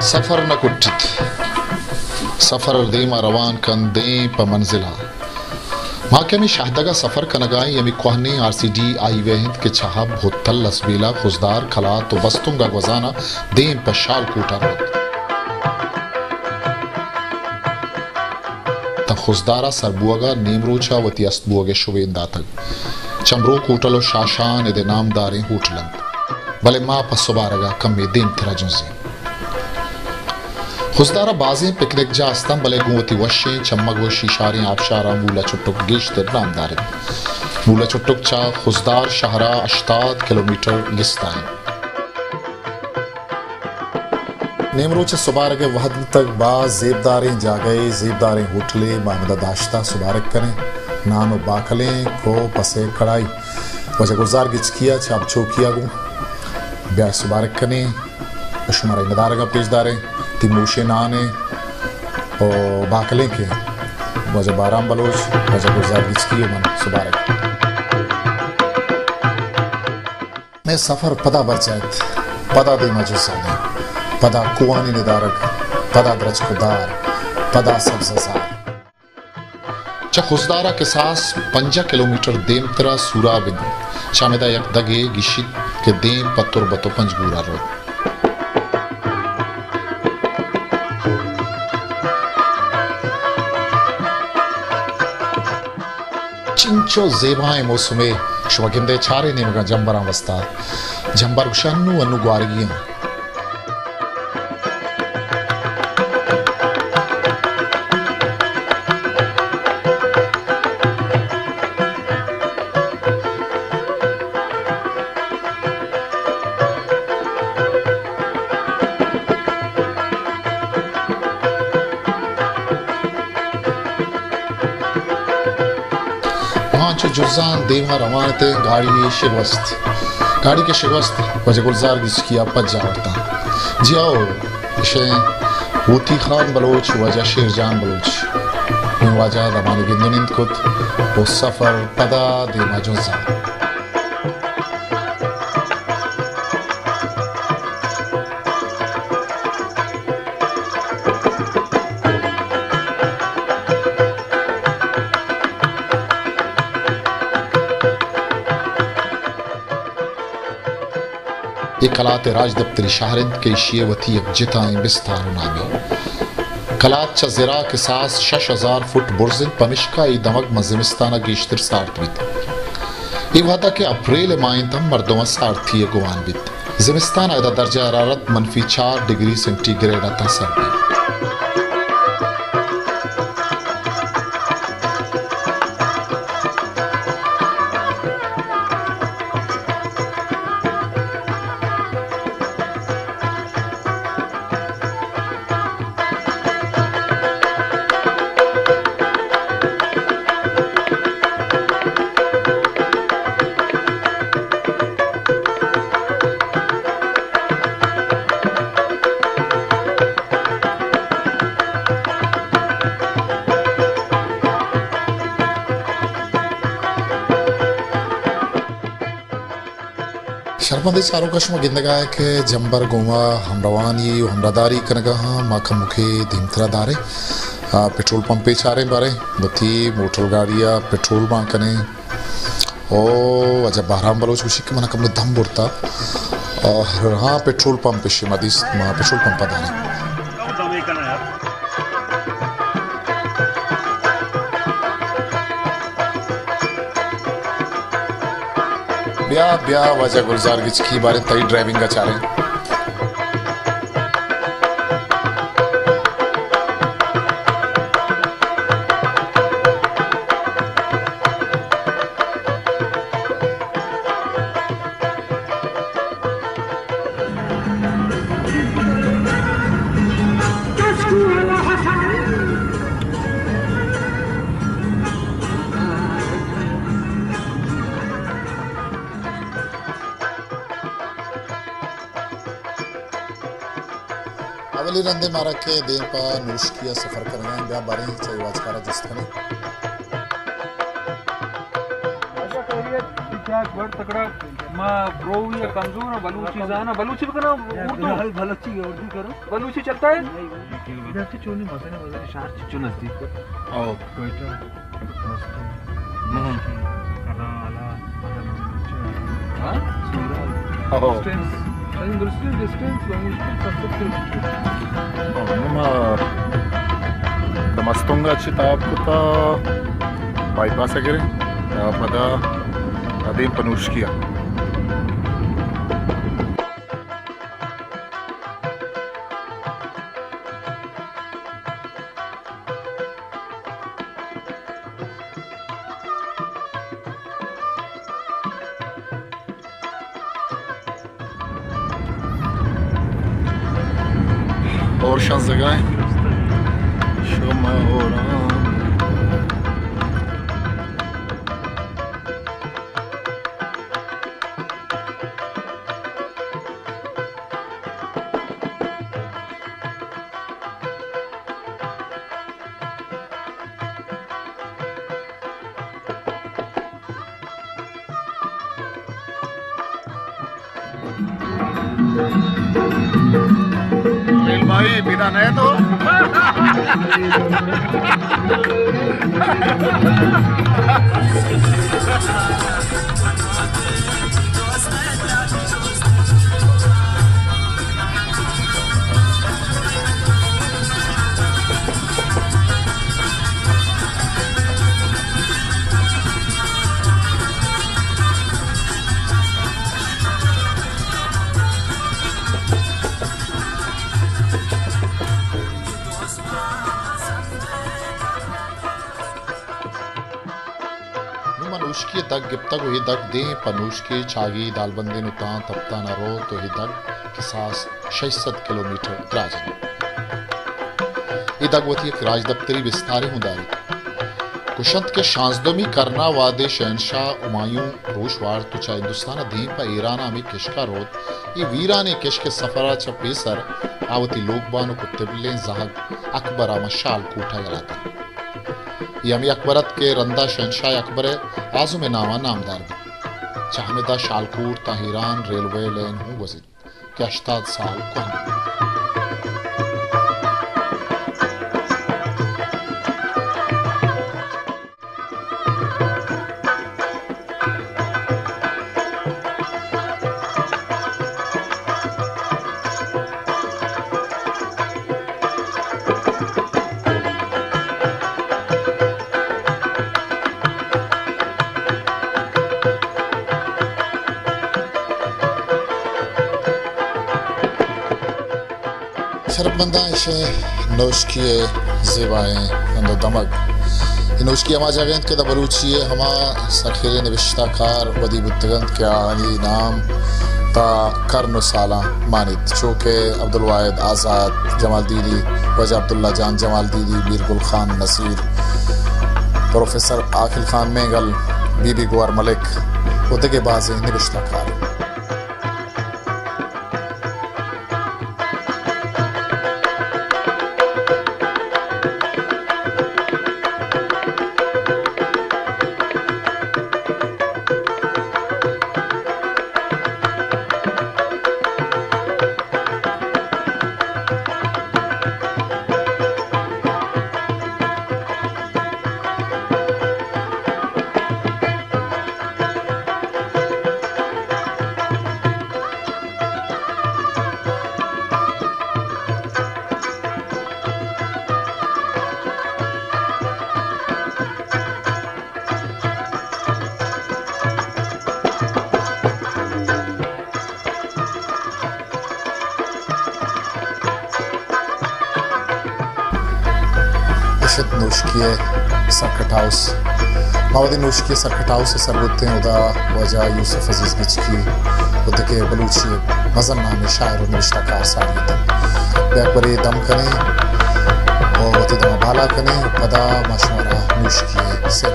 सफ़र न कुठित सफ़र देमा रवान कन दें प मंजिला माके में शाहदगा सफ़र कनगाई यमी कोहने आरसीडी आई वेहिंद के छहाब होतल लसबीला खुजदार खला तो बस्तुंगा गजाना दें प शाल कूटा त खुजदारा सरबुआगा नीमरोचा वती अस्तबुआगे शुवेंदा तक चमरो कूटलो शाशान इदे नामदारें होटलन भले माँ पसुबारगा कम दिन थरा जुंसी खुजदारा बाजें पिकनिक जा अस्तम भले गुवती वशें चम्मक व शीशारें आबशारा मूला चुट्टुक गेश्त नामदारें मूला चुट्टुक चा खुजदार शहरा 80 किलोमीटर लिस्ताएं नेमरोच सुबारगे वहद तक बाज जेबदारें जा गए जेबदारें होटले मामदा दाश्ता सुबारक करें नाम बाखलें खो पसे कड़ाई वजह गुजार गिच किया छाप चौकिया गु ब्याह सुबारक कने शुमारे नदारगा पेशदारें तिमोशे नाने और बाकलें के वजह बाराम बलोच वजह गुजार गिच किया मन सुबारक मैं सफर पदा बरचायत पदा दे मजुसाने पदा कुआनी निदारक पदा द्रज खुदार पदा सब्ज़ार चा खुजदारा के सास 5 किलोमीटर देमतरा सूरा बिन शामिदा यक दगे गिशित के देम पत्तुर बतो पंजगूरा रो चिंचो जेबाएं मौसमे शुभगिंदे छारे नेमगा जंबरा वस्ता जंबर गुशानु अनु ग्वारगियां जुजान देवा रवानते गाड़ी के शिकवस्त वजह गुलजार किया पज जावरता जियाओ इसे होती खान बलोच वजह शेरजान बलोच वजह रवानी गिंदुनिंद कुत वो सफर पदा देवा जुजान कलात राज दफ्तरी शाहरिंद के शियवती जिताएं बिस्तार नामी कलात चजरा के सास 6000 फुट बुर्जिन पमिश्का ई दमक मजमिस्ताना गेश्तर सार्थ बित इवादा के अप्रैल माइंतम मर्दों सार्थी गुवान बित जिमिस्तान अदा दर्जा हरारत -4 डिग्री सेंटीग्रेड अता सर्दी शर्मदे चारों कश्म गिंदगा के जंबर गोवा हमरवानी हमरादारी कनगा माखा मुखे धीमतरा दारे पेट्रोल पंप पे चारे बारे बती मोटर गाड़िया पेट्रोल बांकने ओ अजब बाराम बलोच उसी के मना कम दम बुरता और हाँ पेट्रोल पंप पे शिमादिस पेट्रोल पंप दारे ब्या वजह गुलजार की बारे तई ड्राइविंग का चारे अवली रंदे मारा के देर पा नूश किया सफर करना ब्या बारे चाहिए वाजकारा जिस अकबर तकड़ा माँ ब्रो या कमजोर है बलूची जाना बलूची भी करो उर्दू करो बलूची चलता है इधर से चोनी मसने शहर से चो नजदीक पर आओ कोयटा हाँ आओ distance nama Damastonga Chitab Kuta bypass agere pada adim Panushkia और शान जगह है शुमा हो रहा भाई बिना नए तो Panushki dag giptag hi dag de Panushki chagi dalbande nu ta tapta na ro to hi dag kisas 600 kilometer drajan hi dag wati ek raj daftari vistari hundari कुशंत के शांजदोमी करना वादे शहनशाह उमायूं रोशवार तो चा हिंदुस्तान धीम पर ईरान में किशका रोद ये वीराने किश के सफरा चपेसर आवती लोकबानो को तिबले जहग अकबर मशाल कोठा गलाता यमी अकबरत के रंदा शहनशाह अकबर आज़म नामा नामदार चाहमेदा शालकूर ताहिरान रेलवे लाइन हूँ वजीर के 80 साल को शरबंदा इसे नौशकिए ज़ेबाएं अंदर दमक नौशकी हमा जगह के दबलूचिए हमा सखेरे नविश्ता कार वदी बुद्दगंत के आनी नाम ता करनो साला मानित चौके अब्दुल वाहिद आज़ाद जमाल दीदी वजह अब्दुल्ला जान जमाल दीदी मीर गुल खान नसीर प्रोफेसर आखिल खान मेंगल बीबी गुआर मलिक उदगे बाज़े नविश्ता कार नौशकिए सर्किट हाउस मावदी नौशकिए सर्किट हाउस से सरबुत्ते उदा वजह यूसुफ अजीज बिचकी उदके बलूची मजन नामे शायर और निविश्ता कार सारियत बैकबरे दम कने और वती दम बाला कने पदा मशवरा नौशकिए से